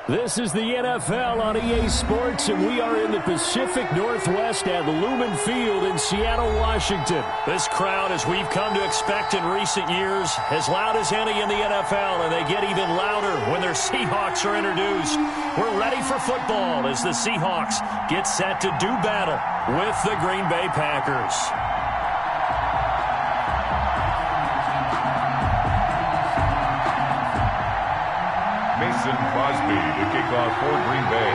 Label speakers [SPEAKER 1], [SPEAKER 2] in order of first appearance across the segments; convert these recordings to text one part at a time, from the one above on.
[SPEAKER 1] This is the NFL on EA Sports, and we are in the Pacific Northwest at Lumen Field in Seattle, Washington. This crowd, as we've come to expect in recent years, as loud as any in the NFL, and they get even louder when their Seahawks are introduced. We're ready for football as the Seahawks get set to do battle with the Green Bay Packers.
[SPEAKER 2] Mason Crosby to kick off for Green Bay.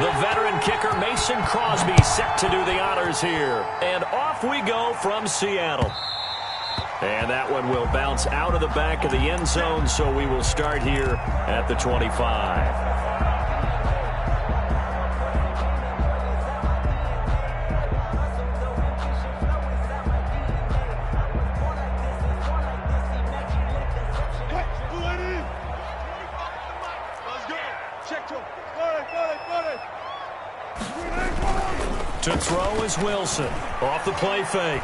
[SPEAKER 1] The veteran kicker Mason Crosby set to do the honors here. And off we go from Seattle. And that one will bounce out of the back of the end zone, so we will start here at the 25. To throw is Wilson. Off the play fake.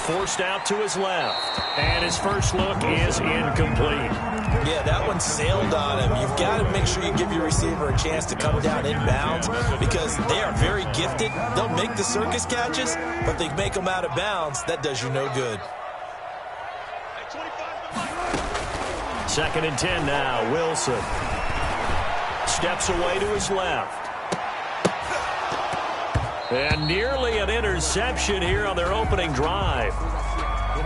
[SPEAKER 1] Forced out to his left. And his first look is incomplete.
[SPEAKER 3] Yeah, that one sailed on him. You've got to make sure you give your receiver a chance to come down inbounds because they are very gifted. They'll make the circus catches, but if they make them out of bounds, that does you no good.
[SPEAKER 1] 2nd and 10 now. Wilson steps away to his left. And nearly an interception here on their opening drive.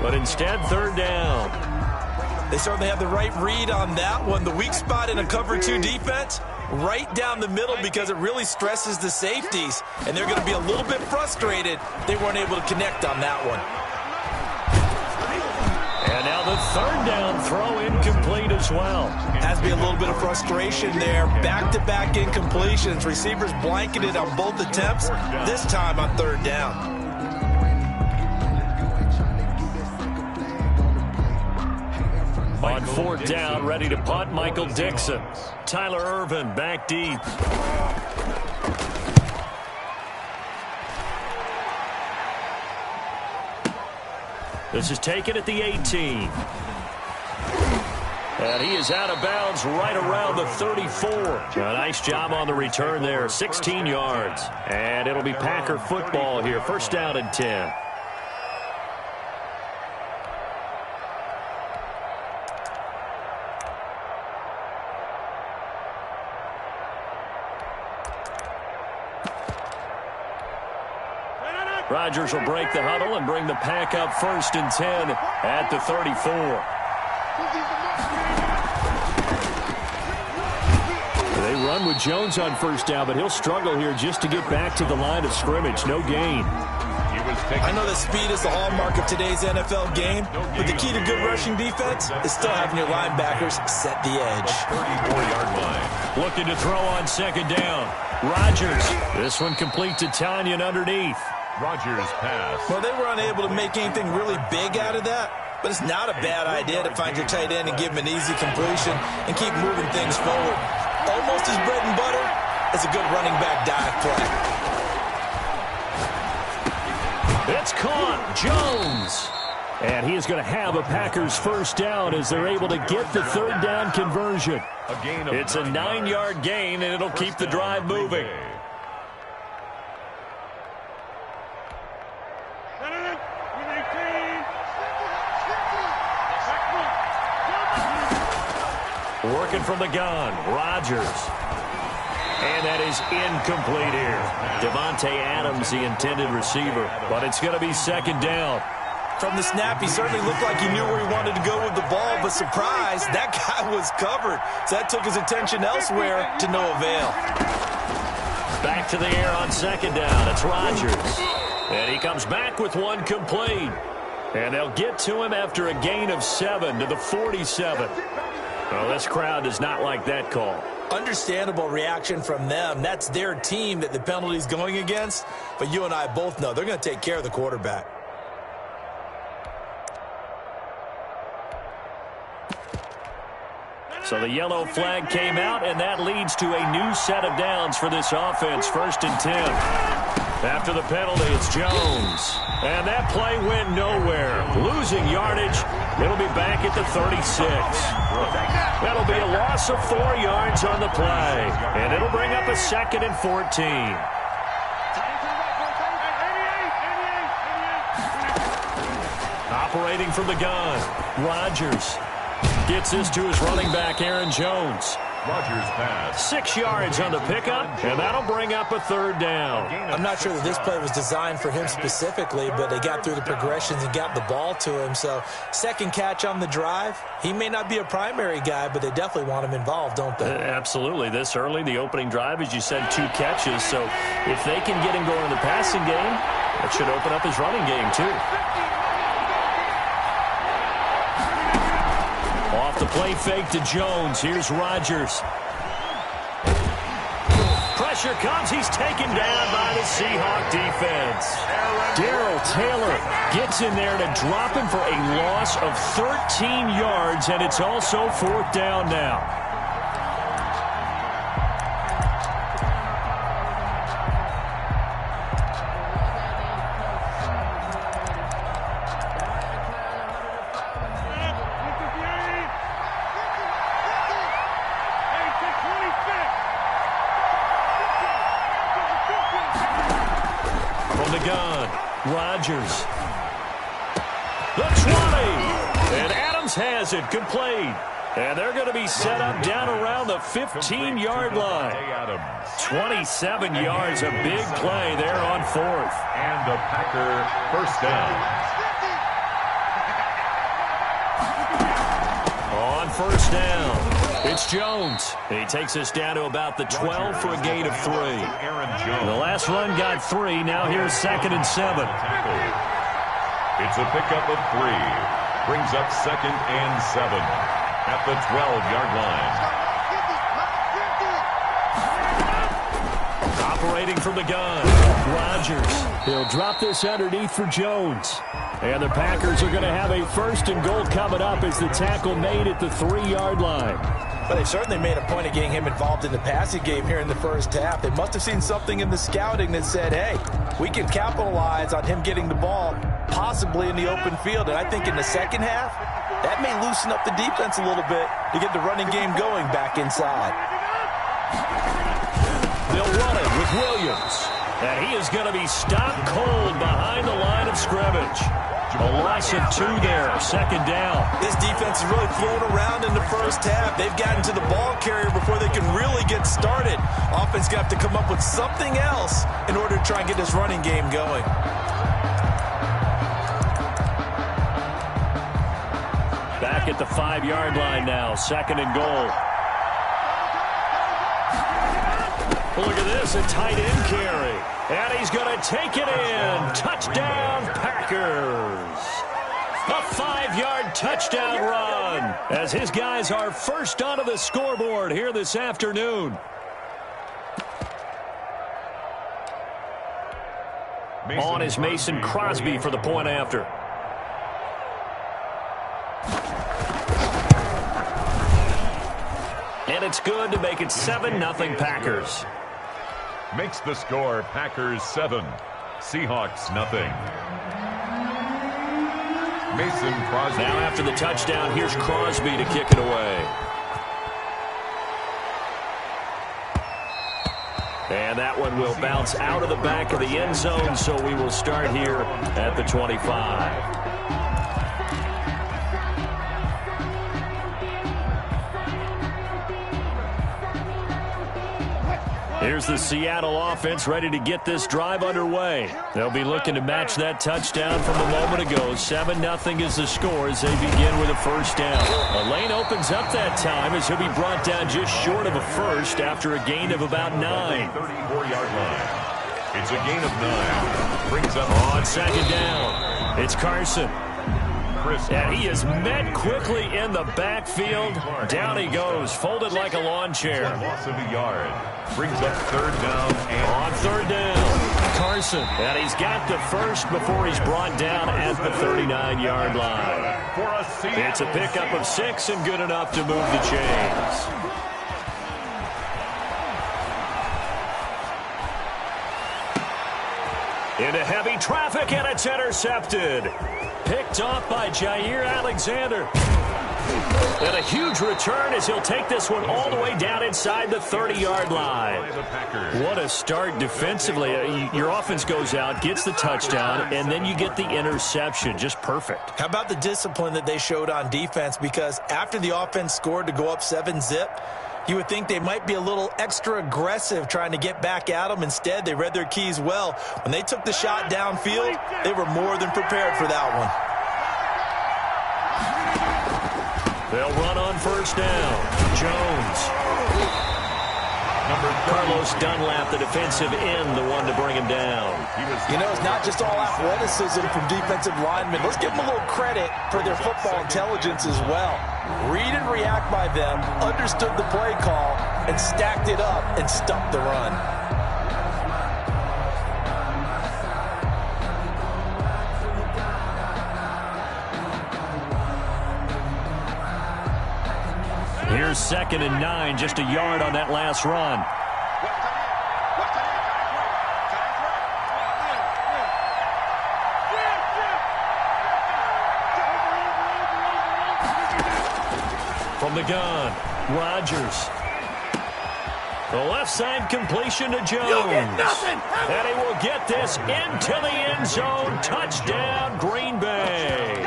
[SPEAKER 1] But instead, 3rd down.
[SPEAKER 3] They certainly have the right read on that one. The weak spot in a cover 2 defense, right down the middle because it really stresses the safeties. And they're going to be a little bit frustrated they weren't able to connect on that one.
[SPEAKER 1] And now the 3rd down throw incomplete as well.
[SPEAKER 3] Has to be a little bit of frustration there. Back-to-back incompletions. Receivers blanketed on both attempts, this time on 3rd down.
[SPEAKER 1] On 4th down, ready to punt, Michael Dixon. Tyler Ervin back deep. This is taken at the 18. And he is out of bounds right around the 34. A nice job on the return there, 16 yards. And it'll be Packer football here, 1st down and 10. Rodgers will break the huddle and bring the pack up 1st and 10 at the 34. They run with Jones on 1st down, but he'll struggle here just to get back to the line of scrimmage. No gain.
[SPEAKER 3] I know that speed is the hallmark of today's NFL game, but the key to good rushing defense is still having your linebackers set the edge.
[SPEAKER 2] 34-yard line.
[SPEAKER 1] Looking to throw on 2nd down. Rodgers. This one complete to Tanyan underneath.
[SPEAKER 2] Rodgers pass.
[SPEAKER 3] Well, they were unable to make anything really big out of that, but it's not a bad idea to find your tight end and give him an easy completion and keep moving things forward. Almost as bread and butter as a good running back dive play.
[SPEAKER 1] It's caught. Jones. And he is going to have a Packers 1st down as they're able to get the 3rd down conversion. It's a 9-yard gain, and it'll keep the drive moving. Working from the gun, Rodgers. And that is incomplete here. Devontae Adams, the intended receiver. But it's going to be 2nd down.
[SPEAKER 3] From the snap, he certainly looked like he knew where he wanted to go with the ball, but surprise, that guy was covered. So that took his attention elsewhere to no avail.
[SPEAKER 1] Back to the air on 2nd down. It's Rodgers. And he comes back with one complete. And they'll get to him after a gain of 7 to the 47. Well, this crowd does not like that call.
[SPEAKER 3] Understandable reaction from them. That's their team that the penalty's going against. But you and I both know they're going to take care of the quarterback.
[SPEAKER 1] So the yellow flag came out, and that leads to a new set of downs for this offense. 1st and 10. After the penalty, it's Jones. And that play went nowhere. Losing yardage. It'll be back at the 36. That'll be a loss of 4 yards on the play. And it'll bring up a 2nd and 14. Operating from the gun, Rodgers gets this to his running back, Aaron Jones.
[SPEAKER 2] Rodgers pass.
[SPEAKER 1] 6 yards on the pickup, and that'll bring up a 3rd down.
[SPEAKER 3] I'm not sure that this play was designed for him specifically, but they got through the progressions and got the ball to him. So 2nd catch on the drive. He may not be a primary guy, but they definitely want him involved, don't they?
[SPEAKER 1] Absolutely. This early, the opening drive, as you said, 2 catches. So if they can get him going in the passing game, that should open up his running game too. Off the play fake to Jones. Here's Rodgers. Pressure comes. He's taken down by the Seahawk defense. Darrell Taylor gets in there to drop him for a loss of 13 yards, and it's also 4th down now. Rodgers. The 20. And Adams has it complete. And they're going to be set up down around the 15-yard line. 27 yards, a big play there on 4th.
[SPEAKER 2] And a Packer 1st down.
[SPEAKER 1] On 1st down, it's Jones. He takes us down to about the 12 for a gain of 3. The last run got 3. Now here's 2nd and 7.
[SPEAKER 2] It's a pickup of 3. Brings up 2nd and 7 at the 12-yard line.
[SPEAKER 1] Operating from the gun, Rodgers. He'll drop this underneath for Jones. And the Packers are going to have a 1st and goal coming up as the tackle made at the 3-yard line.
[SPEAKER 3] But they certainly made a point of getting him involved in the passing game here in the 1st half. They must have seen something in the scouting that said, hey, we can capitalize on him getting the ball possibly in the open field. And I think in the 2nd half, that may loosen up the defense a little bit to get the running game going back inside.
[SPEAKER 1] They'll run it with Williams. And he is going to be stopped cold behind the line of scrimmage. A loss of 2 there, 2nd down.
[SPEAKER 3] This defense is really flown around in the 1st half. They've gotten to the ball carrier before they can really get started. Offense got to come up with something else in order to try and get this running game going.
[SPEAKER 1] Back at the 5-yard line now, 2nd and goal. Well, look at this, a tight end carry. And he's going to take it in. Touchdown, Packers. A 5-yard touchdown run as his guys are first onto the scoreboard here this afternoon. On is Mason Crosby for the point after. And it's good to make it 7-0 Packers.
[SPEAKER 2] Makes the score Packers 7, Seahawks 0. Mason Crosby.
[SPEAKER 1] Now after the touchdown, here's Crosby to kick it away. And that one will bounce out of the back of the end zone, so we will start here at the 25. Here's the Seattle offense ready to get this drive underway. They'll be looking to match that touchdown from a moment ago. 7-0 is the score as they begin with a 1st down. A lane opens up that time as he'll be brought down just short of a 1st after a gain of about 9.
[SPEAKER 2] 34-yard line. It's a gain of 9. Brings up
[SPEAKER 1] on 2nd down. It's Carson. And he is met quickly in the backfield. Down he goes, folded like a lawn chair.
[SPEAKER 2] Loss of a yard. Brings up 3rd down. And
[SPEAKER 1] on 3rd down, Carson. And he's got the 1st before he's brought down at the 39-yard line. It's a pickup of 6 and good enough to move the chains. Into heavy traffic, and it's intercepted. Picked off by Jair Alexander. And a huge return as he'll take this one all the way down inside the 30-yard line. What a start defensively. Your offense goes out, gets the touchdown, and then you get the interception. Just perfect.
[SPEAKER 3] How about the discipline that they showed on defense? Because after the offense scored to go up 7-zip, you would think they might be a little extra aggressive trying to get back at them. Instead, they read their keys well. When they took the shot downfield, they were more than prepared for that one.
[SPEAKER 1] They'll run on first down. Jones. Carlos Dunlap, the defensive end, the one to bring him down.
[SPEAKER 3] You know, it's not just all athleticism from defensive linemen. Let's give them a little credit for their football intelligence as well. Read and react by them, understood the play call, and stacked it up and stuffed the run.
[SPEAKER 1] Here's 2nd and 9, just a yard on that last run. From the gun, Rodgers. The left side completion to Jones. And he will get this into the end zone. Touchdown, Green Bay.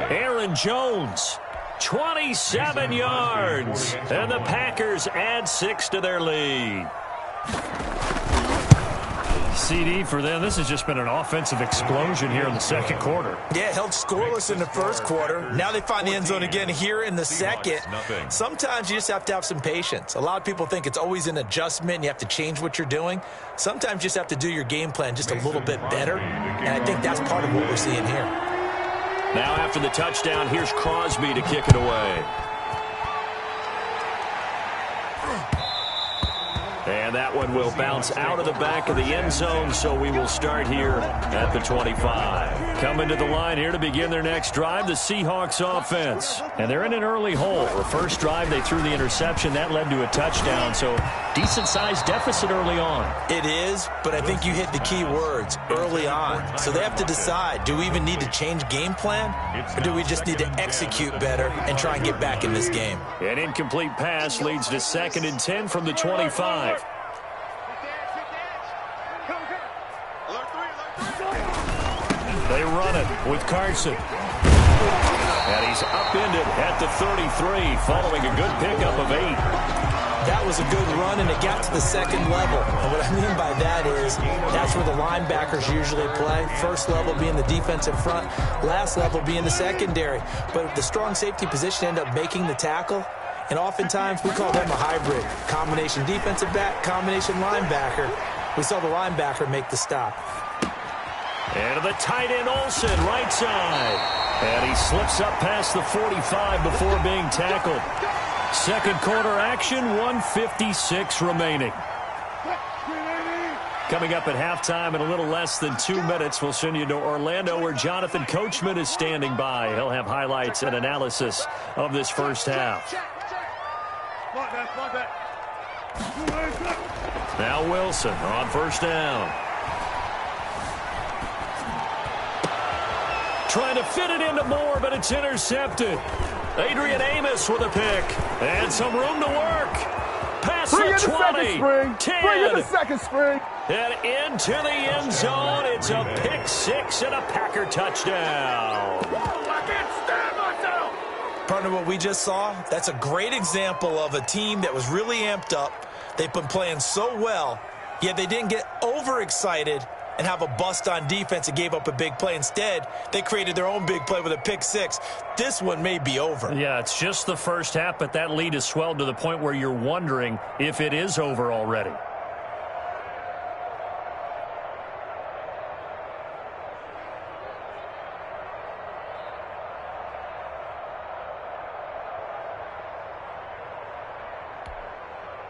[SPEAKER 1] Aaron Jones. 27 yards, and the Packers add 6 to their lead. CD for them. This has just been an offensive explosion here in the second quarter.
[SPEAKER 3] Yeah, held scoreless in the first quarter. Now they find the end zone again here in the second. Sometimes you just have to have some patience. A lot of people think it's always an adjustment and you have to change what you're doing. Sometimes you just have to do your game plan just a little bit better, and I think that's part of what we're seeing here.
[SPEAKER 1] Now after the touchdown, here's Crosby to kick it away. And that one will bounce out of the back of the end zone, so we will start here at the 25. Coming to the line here to begin their next drive, the Seahawks offense. And they're in an early hole. The first drive, they threw the interception. That led to a touchdown, so decent-sized deficit early on.
[SPEAKER 3] It is, but I think you hit the key words, early on. So they have to decide, do we even need to change game plan, or do we just need to execute better and try and get back in this game?
[SPEAKER 1] An incomplete pass leads to 2nd and 10 from the 25. They run it with Carson. And he's upended at the 33, following a good pickup of 8.
[SPEAKER 3] That was a good run, and it got to the second level. And what I mean by that is that's where the linebackers usually play. First level being the defensive front, last level being the secondary. But the strong safety position ended up making the tackle, and oftentimes we call them a hybrid. Combination defensive back, combination linebacker. We saw the linebacker make the stop.
[SPEAKER 1] And to the tight end, Olsen, right side. And he slips up past the 45 before being tackled. Second quarter action, 1:56 remaining. Coming up at halftime in a little less than 2 minutes, we'll send you to Orlando where Jonathan Coachman is standing by. He'll have highlights and analysis of this first half. Now Wilson on first down. Trying to fit it into Moore, but it's intercepted. Adrian Amos with a pick. And some room to work. Past the 20. 10.
[SPEAKER 4] Bring in the second spring.
[SPEAKER 1] And into the end zone. It's a pick 6 and a Packer touchdown.
[SPEAKER 4] I can't stand myself.
[SPEAKER 3] Partner, what we just saw, that's a great example of a team that was really amped up. They've been playing so well, yet they didn't get overexcited and have a bust on defense and gave up a big play. Instead, they created their own big play with a pick 6. This one may be over.
[SPEAKER 1] Yeah, it's just the first half, but that lead has swelled to the point where you're wondering if it is over already.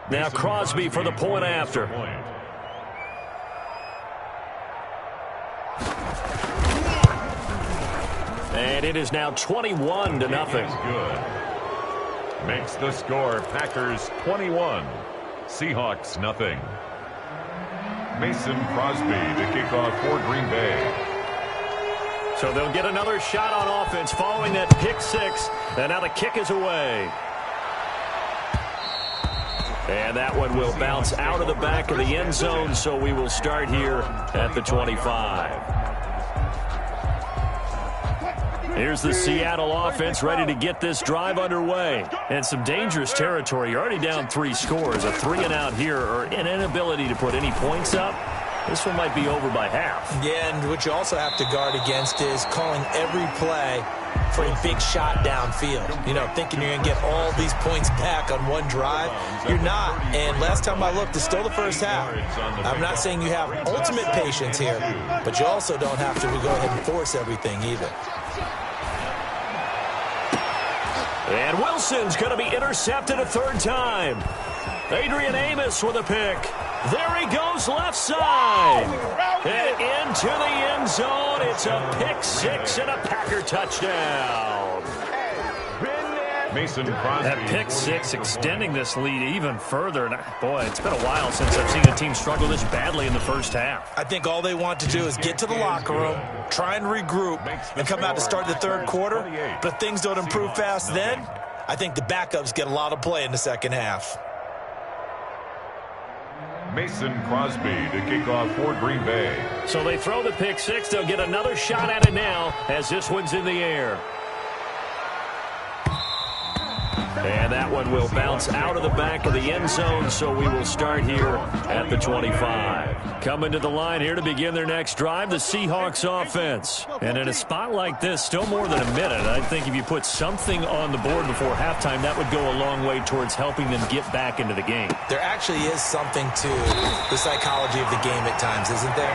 [SPEAKER 1] Now Crosby for the point after. And it is now 21-0.
[SPEAKER 2] Good. Makes the score Packers 21, Seahawks nothing. Mason Crosby to kick off for Green Bay.
[SPEAKER 1] So they'll get another shot on offense following that pick six. And now the kick is away. And that one will bounce out of the back of the end zone, so we will start here at the 25. Here's the Seattle offense ready to get this drive underway. And some dangerous territory. You're already down 3 scores. A 3-and-out here, or an inability to put any points up. This one might be over by half.
[SPEAKER 3] Yeah, and what you also have to guard against is calling every play for a big shot downfield. You know, thinking you're going to get all these points back on one drive. You're not. And last time I looked, it's still the first half. I'm not saying you have ultimate patience here, but you also don't have to go ahead and force everything either.
[SPEAKER 1] And Wilson's going to be intercepted a third time. Adrian Amos with a pick. There he goes left side. And into the end zone. It's a pick six and a Packer touchdown.
[SPEAKER 2] Mason Crosby.
[SPEAKER 1] That pick six extending this lead even further. And boy, it's been a while since I've seen a team struggle this badly in the first half.
[SPEAKER 3] I think all they want to do is get to the locker room, try and regroup, and come out to start the third quarter. But if things don't improve fast then, I think the backups get a lot of play in the second half.
[SPEAKER 2] Mason Crosby to kick off for Green Bay.
[SPEAKER 1] So they throw the pick six. They'll get another shot at it now as this one's in the air. And that one will bounce out of the back of the end zone, so we will start here at the 25. Coming to the line here to begin their next drive, the Seahawks offense. And in a spot like this, still more than a minute, I think if you put something on the board before halftime, that would go a long way towards helping them get back into the game.
[SPEAKER 3] There actually is something to the psychology of the game at times, isn't there?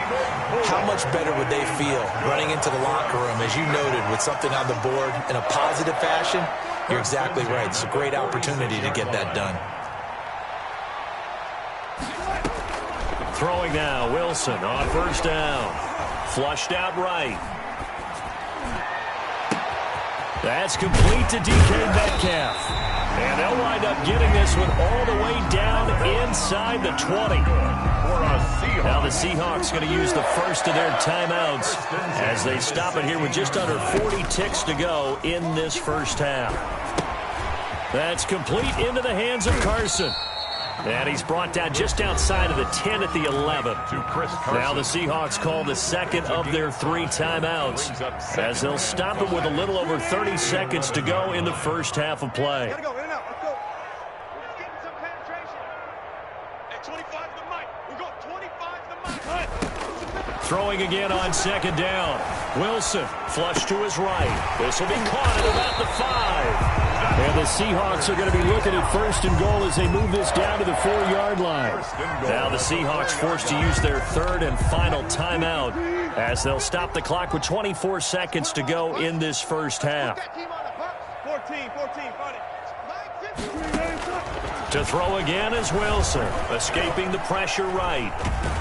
[SPEAKER 3] How much better would they feel running into the locker room, as you noted, with something on the board in a positive fashion? You're exactly right. It's a great opportunity to get that done.
[SPEAKER 1] Throwing now, Wilson on first down. Flushed out right. That's complete to DK Metcalf. And they'll wind up getting this one all the way down inside the 20. Now the Seahawks going to use the first of their timeouts as they stop it here with just under 40 ticks to go in this first half. That's complete into the hands of Carson. And he's brought down just outside of the 10 at the 11. Now the Seahawks call the second of their 3 timeouts as they'll stop it with a little over 30 seconds to go in the first half of play. Throwing again on second down. Wilson, flush to his right. This will be caught at about the 5. And the Seahawks are going to be looking at first and goal as they move this down to the 4-yard line. Now the Seahawks forced to use their third and final timeout as they'll stop the clock with 24 seconds to go in this first half.
[SPEAKER 4] 14.
[SPEAKER 1] To throw again is Wilson, escaping the pressure right.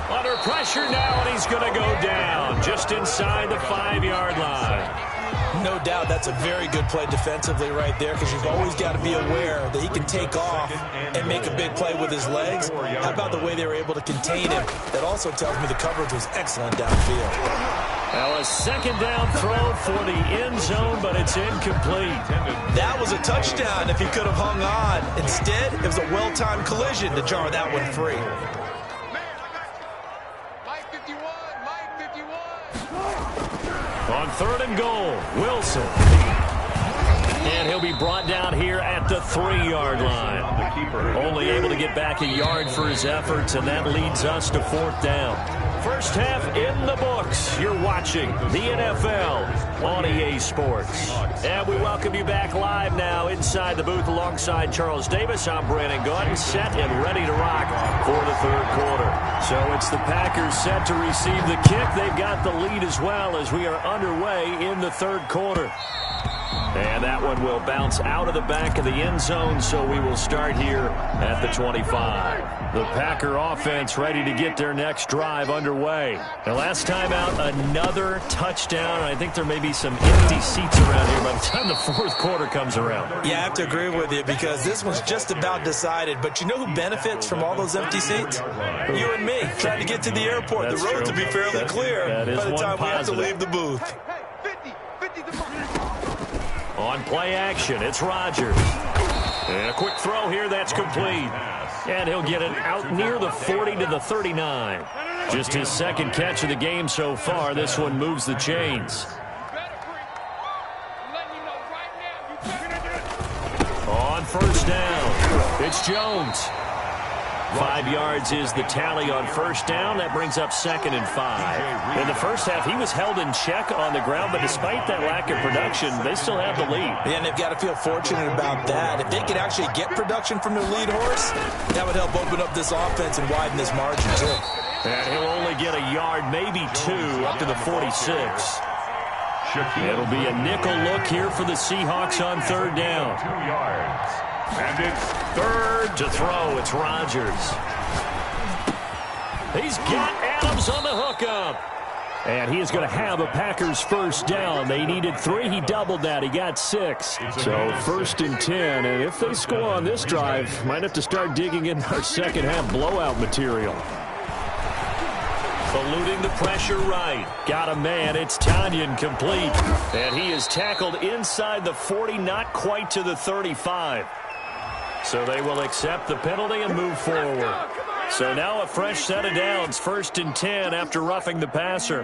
[SPEAKER 1] Under pressure now, and he's going to go down just inside the 5-yard line.
[SPEAKER 3] No doubt that's a very good play defensively right there, because you've always got to be aware that he can take off and make a big play with his legs. How about the way they were able to contain him? That also tells me the coverage was excellent downfield.
[SPEAKER 1] Now a second down throw for the end zone, but it's incomplete.
[SPEAKER 3] That was a touchdown if he could have hung on. Instead, it was a well-timed collision to jar that one free.
[SPEAKER 1] On third and goal, Wilson. And he'll be brought down here at the 3-yard line. Only able to get back a yard for his efforts, and that leads us to 4th down. First half in the books. You're watching the NFL on EA Sports. And we welcome you back live now inside the booth alongside Charles Davis. I'm Brandon Gordon, set and ready to rock for the third quarter. So it's the Packers set to receive the kick. They've got the lead as well as we are underway in the third quarter. And that one will bounce out of the back of the end zone, so we will start here at the 25. The Packer offense ready to get their next drive underway. The last time out, another touchdown. I think there may be some empty seats around here by the time the fourth quarter comes around.
[SPEAKER 3] Yeah, I have to agree with you because this one's just about decided. But you know who benefits from all those empty seats? You and me, trying to get to the airport.
[SPEAKER 1] That's
[SPEAKER 3] the roads
[SPEAKER 1] true.
[SPEAKER 3] will be fairly clear by the time we have to leave the booth.
[SPEAKER 1] On play action, it's Rodgers. And a quick throw here, that's complete. And he'll get it out near the 40 to the 39. Just his second catch of the game so far. This one moves the chains. On first down, it's Jones. 5 yards is the tally on first down. That brings up 2nd and 5. In the first half, he was held in check on the ground, but despite that lack of production, they still have the lead.
[SPEAKER 3] Yeah, and they've got to feel fortunate about that. If they could actually get production from their lead horse, that would help open up this offense and widen this margin, too.
[SPEAKER 1] And he'll only get a yard, maybe 2, up to the 46. It'll be a nickel look here for the Seahawks on third down.
[SPEAKER 2] 2 yards. And it's
[SPEAKER 1] Third to throw. It's Rodgers. He's got Adams on the hookup. And he is going to have a Packers first down. They needed 3. He doubled that. He got 6. So 1st and 10. And if they score on this drive, might have to start digging in our second half blowout material. Eluding the pressure right. Got a man. It's Tanyan complete. And he is tackled inside the 40, not quite to the 35. So they will accept the penalty and move forward. So now a fresh set of downs. 1st and 10 after roughing the passer.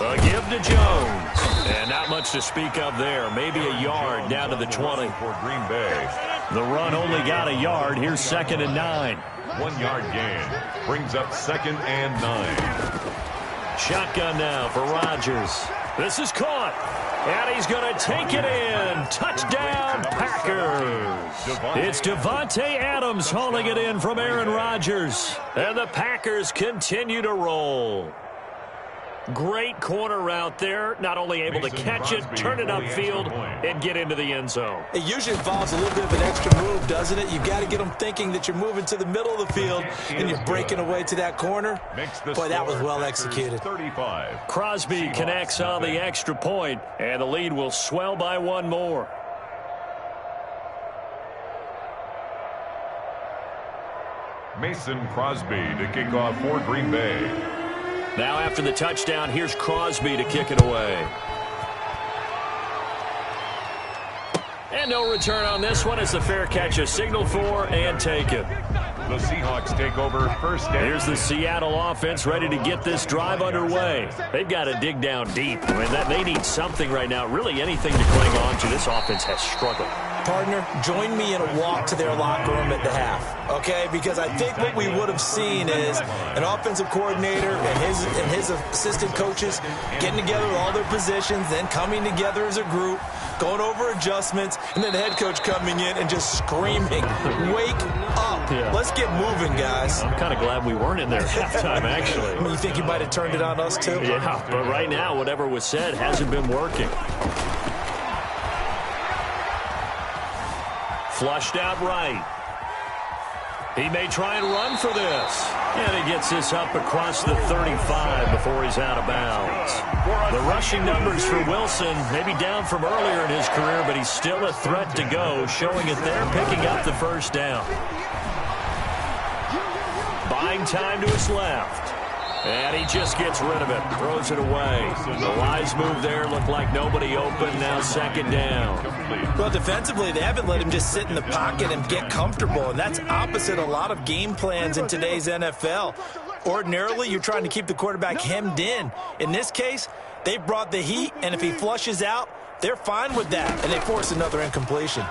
[SPEAKER 1] A give to Jones. And not much to speak of there. Maybe a yard down to the 20.
[SPEAKER 2] for Green Bay.
[SPEAKER 1] The run only got a yard. Here's 2nd and 9.
[SPEAKER 2] 1 yard gain. Brings up 2nd and 9.
[SPEAKER 1] Shotgun now for Rodgers. This is caught. And he's going to take it in. Touchdown, Packers. It's Davante Adams hauling it in from Aaron Rodgers. And the Packers continue to roll. Great corner route there. Not only able to catch it, turn it upfield, and get into the end zone.
[SPEAKER 3] It usually involves a little bit of an extra move, doesn't it? You've got to get them thinking that you're moving to the middle of the field and you're breaking away to that corner. Boy, that was well executed.
[SPEAKER 2] 35.
[SPEAKER 1] Crosby connects on the extra point, and the lead will swell by 1 more.
[SPEAKER 2] Mason Crosby to kick off for Green Bay.
[SPEAKER 1] Now after the touchdown, here's Crosby to kick it away. And no return on this one as the fair catch is signaled for and taken.
[SPEAKER 2] The Seahawks take over first down.
[SPEAKER 1] Here's the Seattle offense ready to get this drive underway. They've got to dig down deep. I mean, they need something right now, really anything to cling on to. This offense has struggled.
[SPEAKER 3] Partner, join me in a walk to their locker room at the half, okay? Because I think what we would have seen is an offensive coordinator and his assistant coaches getting together with all their positions, then coming together as a group, going over adjustments, and then the head coach coming in and just screaming, wake up.
[SPEAKER 1] Yeah.
[SPEAKER 3] Let's get moving, guys.
[SPEAKER 1] I'm kind of glad we weren't in there at halftime, actually.
[SPEAKER 3] I mean, you think you might have turned it on us, too?
[SPEAKER 1] Yeah, but right now, whatever was said hasn't been working. Flushed out right. He may try and run for this. And he gets this up across the 35 before he's out of bounds. The rushing numbers for Wilson, maybe down from earlier in his career, but he's still a threat to go, showing it there, picking up the first down. Buying time to his left. And he just gets rid of it, throws it away. The wise move there, looked like nobody open, now 2nd down.
[SPEAKER 3] Well, defensively, they haven't let him just sit in the pocket and get comfortable, and that's opposite a lot of game plans in today's NFL. Ordinarily, you're trying to keep the quarterback hemmed in. In this case, they brought the heat, and if he flushes out, they're fine with that, and they force another incompletion.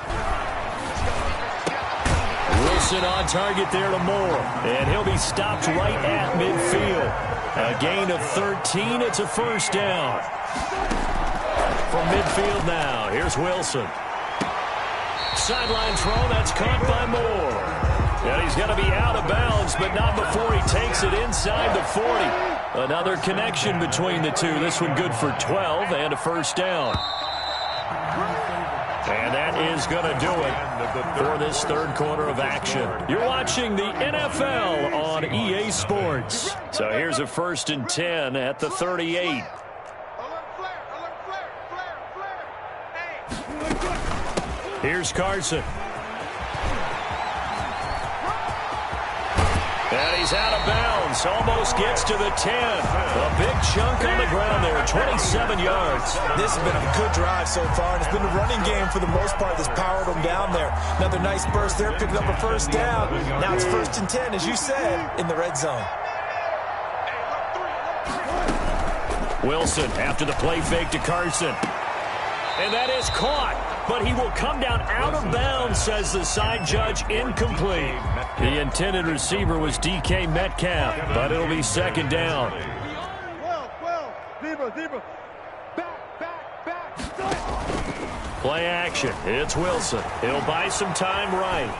[SPEAKER 1] Wilson on target there to Moore, and he'll be stopped right at midfield. A gain of 13, it's a first down. From midfield now, here's Wilson. Sideline throw, that's caught by Moore. And he's going to be out of bounds, but not before he takes it inside the 40. Another connection between the two. This one good for 12 and a first down. And that is going to do it for this third quarter of action. You're watching the NFL on EA Sports. So here's a 1st and 10 at the 38. Here's Carson. And he's out of bounds. Almost gets to the 10. A big chunk on the ground there. 27 yards.
[SPEAKER 3] This has been a good drive so far, and it's been a running game for the most part that's powered them down there. Another nice burst there, picking up a first down. Now it's 1st and 10, as you said, in the red zone.
[SPEAKER 1] Wilson after the play fake to Carson. And that is caught. But he will come down out of bounds, says the side judge, incomplete. The intended receiver was DK Metcalf, but it'll be 2nd down.
[SPEAKER 4] 12, zebra. Back.
[SPEAKER 1] Play action. It's Wilson. He'll buy some time right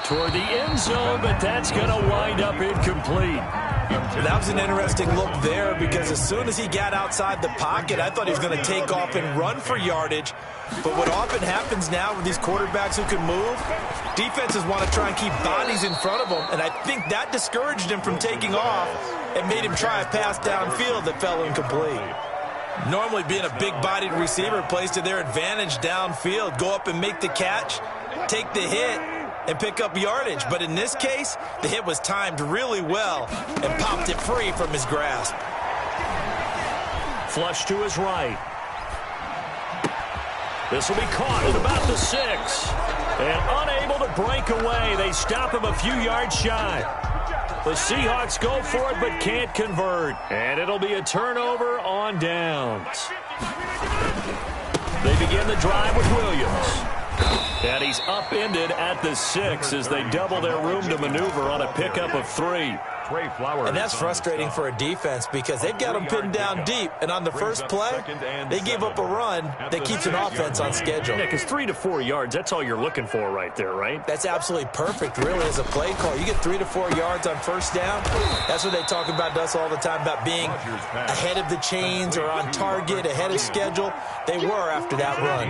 [SPEAKER 1] toward the end zone, but that's going to wind up incomplete.
[SPEAKER 3] That was an interesting look there because as soon as he got outside the pocket, I thought he was going to take off and run for yardage. But what often happens now with these quarterbacks who can move, defenses want to try and keep bodies in front of them, and I think that discouraged him from taking off and made him try a pass downfield that fell incomplete. Normally being a big-bodied receiver plays to their advantage downfield. Go up and make the catch, take the hit, and pick up yardage. But in this case, the hit was timed really well and popped it free from his grasp.
[SPEAKER 1] Flush to his right. This will be caught at about the 6. And unable to break away. They stop him a few yards shy. The Seahawks go for it but can't convert. And it'll be a turnover on downs. They begin the drive with Williams. And he's upended at the 6 as they double their room to maneuver on a pickup of 3.
[SPEAKER 3] And that's frustrating for a defense because they've got them pinned down deep. And on the first play, they gave up a run that keeps an offense on schedule.
[SPEAKER 1] Yeah, because 3 to 4 yards, that's all you're looking for right there, right?
[SPEAKER 3] That's absolutely perfect, really, as a play call. You get 3 to 4 yards on first down. That's what they talk about to us all the time, about being ahead of the chains or on target, ahead of schedule. They were after that run.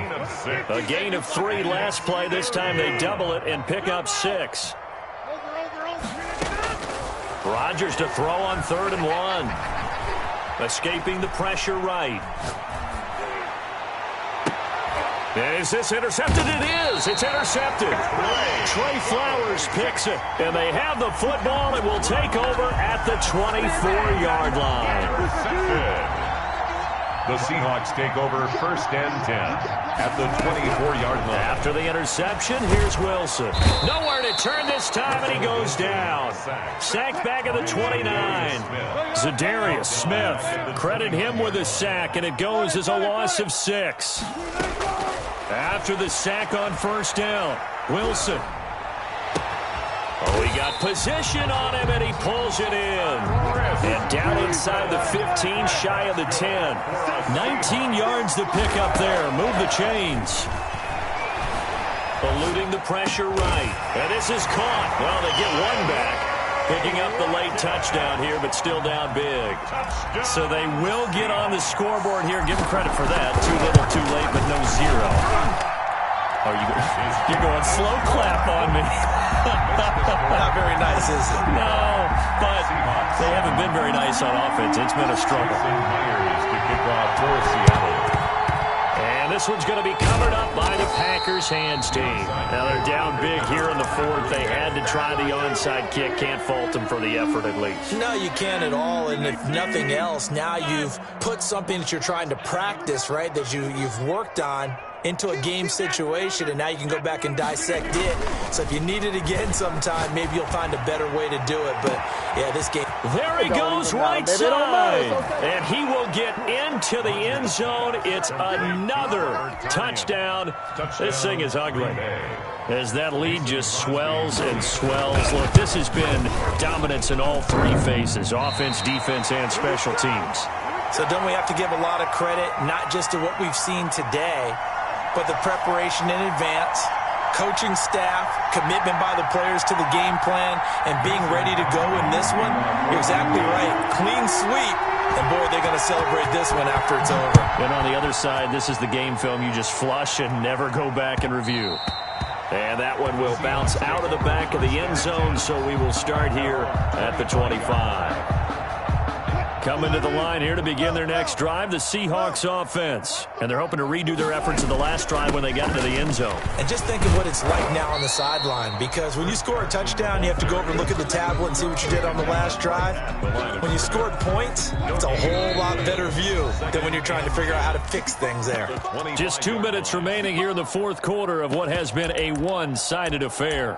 [SPEAKER 1] A gain of 3 last play. This time they double it and pick up 6. Rodgers to throw on 3rd and 1. Escaping the pressure right. Is this intercepted? It is. It's intercepted. Trey Flowers picks it. And they have the football and will take over at the 24-yard line.
[SPEAKER 2] The Seahawks take over 1st and 10 at the 24-yard line.
[SPEAKER 1] After the interception, here's Wilson. Nowhere to turn this time, and he goes down. Sacked back at the 29. Zadarius Smith, credit him with a sack, and it goes as a loss of 6. After the sack on 1st down, Wilson. Oh, he got position on him, and he pulls it in. And down inside the 15, shy of the 10. 19 yards to pick up there. Move the chains. Eluding the pressure right. And this is caught. Well, they get one back. Picking up the late touchdown here, but still down big. So they will get on the scoreboard here. Give them credit for that. Too little, too late, but no 0. Oh, you're going slow clap on me.
[SPEAKER 3] Not very nice, is it?
[SPEAKER 1] No, but they haven't been very nice on offense. It's been a struggle. And this one's going to be covered up by the Packers hands team. Now they're down big here in the 4th. They had to try the onside kick. Can't fault them for the effort at least.
[SPEAKER 3] No, you can't at all. And if nothing else, now you've put something that you're trying to practice, right, that you've worked on into a game situation, and now you can go back and dissect it. So if you need it again sometime, maybe you'll find a better way to do it. But, yeah, this game.
[SPEAKER 1] There he goes right side, and he will get into the end zone. It's another touchdown. This thing is ugly as that lead just swells and swells. Look, this has been dominance in all 3 phases, offense, defense, and special teams.
[SPEAKER 3] So don't we have to give a lot of credit, not just to what we've seen today, but the preparation in advance, coaching staff, commitment by the players to the game plan, and being ready to go in this one, you're exactly right. Clean sweep. And, boy, they're going to celebrate this one after it's over.
[SPEAKER 1] And on the other side, this is the game film you just flush and never go back and review. And that one will bounce out of the back of the end zone, so we will start here at the 25. Coming to the line here to begin their next drive, the Seahawks offense. And they're hoping to redo their efforts in the last drive when they got into the end zone.
[SPEAKER 3] And just think of what it's like now on the sideline, because when you score a touchdown, you have to go over and look at the tablet and see what you did on the last drive. When you scored points, it's a whole lot better view than when you're trying to figure out how to fix things there.
[SPEAKER 1] Just 2 minutes remaining here in the fourth quarter of what has been a one-sided affair.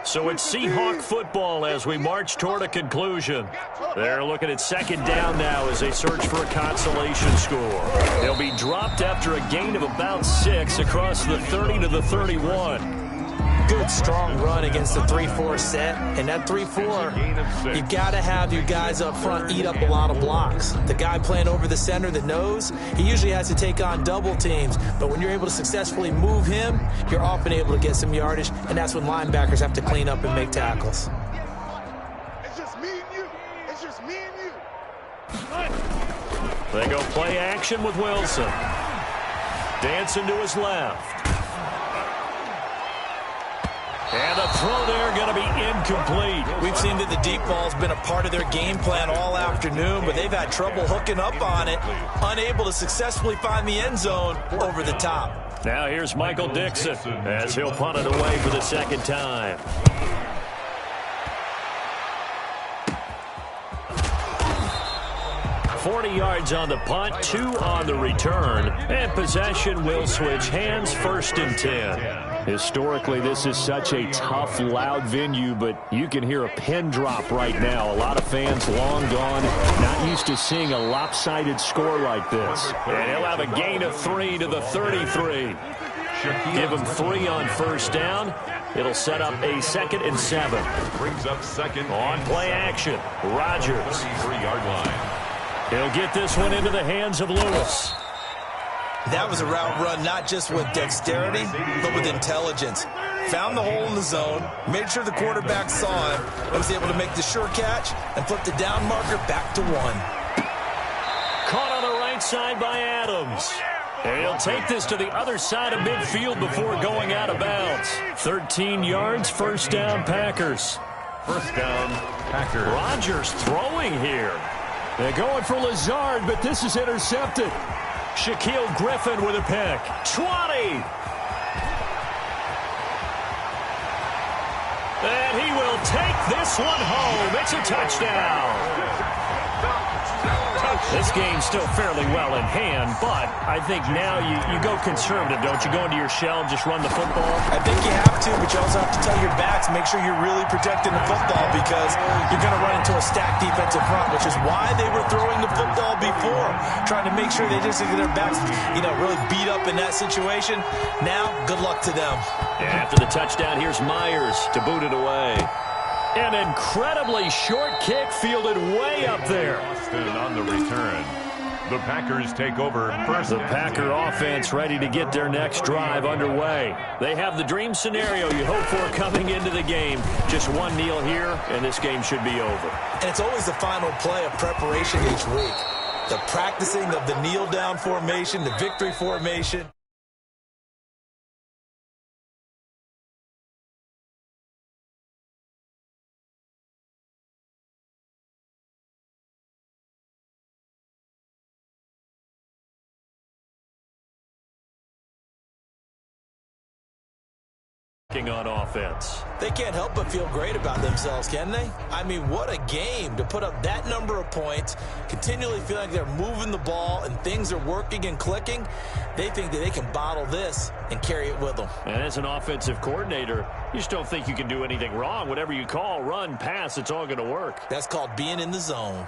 [SPEAKER 1] So it's Seahawk football as we march toward a conclusion. They're looking at second down now as they search for a consolation score. They'll be dropped after a gain of about 6 across the 30 to the 31.
[SPEAKER 3] Good, strong run against the 3-4 set. And that 3-4, you got to have your guys up front eat up a lot of blocks. The guy playing over the center that knows, he usually has to take on double teams. But when you're able to successfully move him, you're often able to get some yardage, and that's when linebackers have to clean up and make tackles.
[SPEAKER 4] It's just me and you. It's just me and you.
[SPEAKER 1] They go play action with Wilson. Dancing to his left. And the throw there going to be incomplete.
[SPEAKER 3] We've seen that the deep ball's been a part of their game plan all afternoon, but they've had trouble hooking up on it, unable to successfully find the end zone over the top.
[SPEAKER 1] Now here's Michael Dixon as he'll punt it away for the second time. $40 yards on the punt, 2 on the return, and possession will switch hands, 1st and 10. Historically, this is such a tough, loud venue, but you can hear a pin drop right now. A lot of fans long gone, not used to seeing a lopsided score like this. And he'll have a gain of 3 to the 33. Give him 3 on first down. It'll set up a 2nd and 7.
[SPEAKER 2] Brings up second
[SPEAKER 1] on play action. Rodgers.
[SPEAKER 2] 3-yard line.
[SPEAKER 1] He'll get this one into the hands of Lewis.
[SPEAKER 3] That was a route run not just with dexterity, but with intelligence. Found the hole in the zone, made sure the quarterback saw him, and was able to make the sure catch and flip the down marker back to 1.
[SPEAKER 1] Caught on the right side by Adams. And he'll take this to the other side of midfield before going out of bounds. 13 yards, 1st down, Packers.
[SPEAKER 2] 1st down, Packers.
[SPEAKER 1] Rodgers throwing here. They're going for Lazard, but this is intercepted. Shaquille Griffin with a pick. 20. And he will take this one home. It's a touchdown. This game's still fairly well in hand, but I think now you go conservative, don't you? Go into your shell and just run the football?
[SPEAKER 3] I think you have to, but you also have to tell your backs, make sure you're really protecting the football because you're going to run into a stacked defensive front, which is why they were throwing the football before, trying to make sure they just get their backs, really beat up in that situation. Now, good luck to them.
[SPEAKER 1] And after the touchdown, here's Myers to boot it away. An incredibly short kick fielded way up there.
[SPEAKER 2] On the return, the Packers take over first.
[SPEAKER 1] The Packer offense ready to get their next drive underway. They have the dream scenario you hope for coming into the game. Just one kneel here, and this game should be over.
[SPEAKER 3] And it's always the final play of preparation each week. The practicing of the kneel-down formation, the victory formation.
[SPEAKER 1] On offense.
[SPEAKER 3] They can't help but feel great about themselves, can they? I mean, what a game to put up that number of points, continually feel like they're moving the ball and things are working and clicking. They think that they can bottle this and carry it with them.
[SPEAKER 1] And as an offensive coordinator, you just don't think you can do anything wrong. Whatever you call, run, pass, it's all going to work.
[SPEAKER 3] That's called being in the zone.